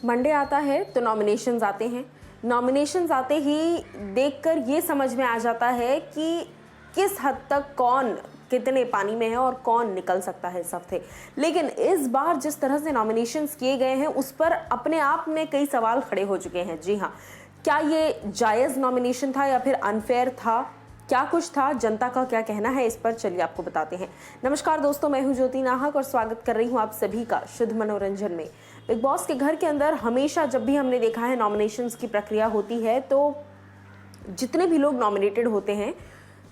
Monday आता है तो नॉमिनेशंस आते हैं। नॉमिनेशंस आते ही देखकर ये समझ में आ जाता है कि किस हद तक कौन कितने पानी में है और कौन निकल सकता है इस हफ्ते। लेकिन इस बार जिस तरह से नॉमिनेशंस किए गए हैं उस पर अपने आप में कई सवाल खड़े हो चुके हैं। जी हाँ, क्या ये जायज़ नॉमिनेशन था या फिर अनफेयर था? क्या कुछ था, जनता का क्या कहना है इस पर, चलिए आपको बताते हैं। नमस्कार दोस्तों, मैं हूं ज्योति नाहक और स्वागत कर रही हूं आप सभी का शुद्ध मनोरंजन में। बिग बॉस के घर के अंदर हमेशा जब भी हमने देखा है नॉमिनेशंस की प्रक्रिया होती है तो जितने भी लोग नॉमिनेटेड होते हैं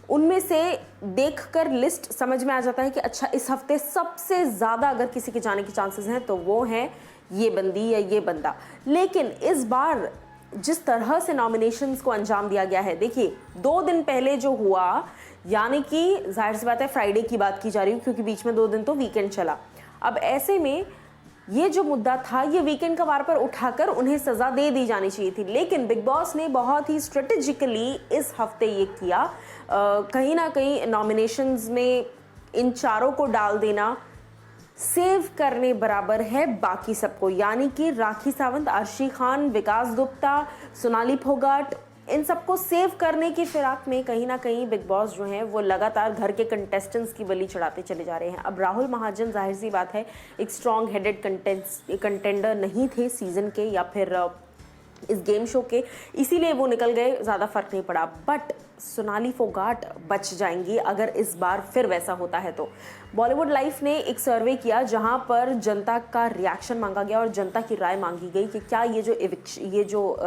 उनमें से देखकर लिस्ट समझ में आ जाता है कि अच्छा इस हफ्ते सबसे ज़्यादा अगर किसी के जाने के चांसेस हैं तो वो हैं ये बंदी या ये बंदा। लेकिन इस बार जिस तरह से नॉमिनेशंस को अंजाम दिया गया है, देखिए 2 दिन पहले जो हुआ, यानी कि जाहिर सी बात है फ्राइडे की बात की जा रही है क्योंकि बीच में 2 दिन तो वीकेंड चला। अब ऐसे में ये जो मुद्दा था ये वीकेंड का वार पर उठाकर उन्हें सजा दे दी जानी चाहिए थी, लेकिन बिग बॉस ने बहुत ही स्ट्रेटेजिकली इस हफ्ते ये किया। कहीं ना कहीं नॉमिनेशंस में इन चारों को डाल देना सेव करने बराबर है बाकी सबको, यानी कि राखी सावंत, अर्शी खान, विकास गुप्ता, सोनाली फोगाट, इन सबको सेव करने की फिराक में कहीं ना कहीं बिग बॉस जो है वो लगातार घर के कंटेस्टेंट्स की बलि चढ़ाते चले जा रहे हैं। अब राहुल महाजन जाहिर सी बात है एक स्ट्रॉन्ग हेडेड कंटेंडर नहीं थे सीजन के या फिर इस गेम शो के, इसीलिए वो निकल गए, ज़्यादा फर्क नहीं पड़ा। बट सोनाली फोगाट बच जाएंगी अगर इस बार फिर वैसा होता है तो। बॉलीवुड लाइफ ने एक सर्वे किया जहां पर जनता का रिएक्शन मांगा गया और जनता की राय मांगी गई कि क्या ये जो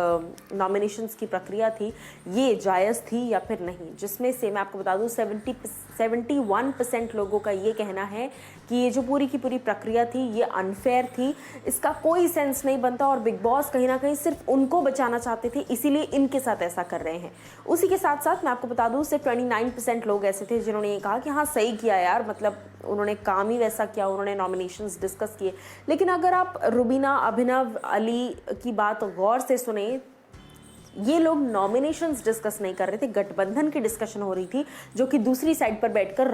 नॉमिनेशंस की प्रक्रिया थी ये जायज़ थी या फिर नहीं, जिसमें से मैं आपको बता दूं 71% लोगों का ये कहना है कि ये जो पूरी की पूरी प्रक्रिया थी ये अनफेयर थी, इसका कोई सेंस नहीं बनता और बिग बॉस कहीं ना कहीं सिर्फ उनको बचाना चाहते थे, इसीलिए इनके साथ ऐसा कर रहे हैं। उसी के साथ साथ मैं आपको बता दूं सिर्फ 29% लोग ऐसे थे जिन्होंने ये कहा कि हाँ सही किया यार, मतलब उन्होंने काम ही वैसा किया, उन्होंने नॉमिनेशंस डिस्कस किए। लेकिन अगर आप रुबीना, अभिनव, अली की बात गौर से सुने, ये लोग नॉमिनेशंस डिस्कस नहीं कर रहे थे, गठबंधन की डिस्कशन हो रही थी, जो कि दूसरी साइड पर बैठकर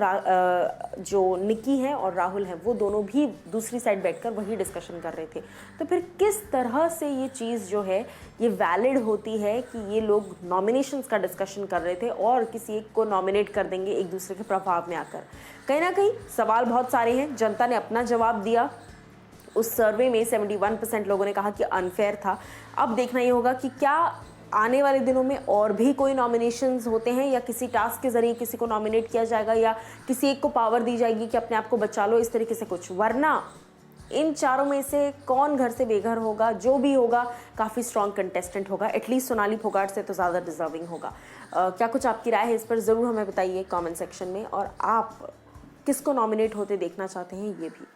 जो निकी हैं और राहुल हैं वो दोनों भी दूसरी साइड बैठकर वही डिस्कशन कर रहे थे। तो फिर किस तरह से ये चीज़ जो है ये वैलिड होती है कि ये लोग नॉमिनेशंस का डिस्कशन कर रहे थे और किसी एक को नॉमिनेट कर देंगे एक दूसरे के प्रभाव में आकर। कहीं ना कहीं सवाल बहुत सारे हैं, जनता ने अपना जवाब दिया। उस सर्वे में 71% लोगों ने कहा कि अनफेयर था। अब देखना ये होगा कि क्या आने वाले दिनों में और भी कोई नॉमिनेशंस होते हैं या किसी टास्क के जरिए किसी को नॉमिनेट किया जाएगा या किसी एक को पावर दी जाएगी कि अपने आप को बचा लो, इस तरीके से कुछ। वरना इन चारों में से कौन घर से बेघर होगा, जो भी होगा काफ़ी स्ट्रॉन्ग कंटेस्टेंट होगा, एटलीस्ट सोनाली फोगाट से तो ज़्यादा डिजर्विंग होगा। क्या कुछ आपकी राय है इस पर, ज़रूर हमें बताइए कॉमेंट सेक्शन में, और आप किसको नॉमिनेट होते देखना चाहते हैं ये भी।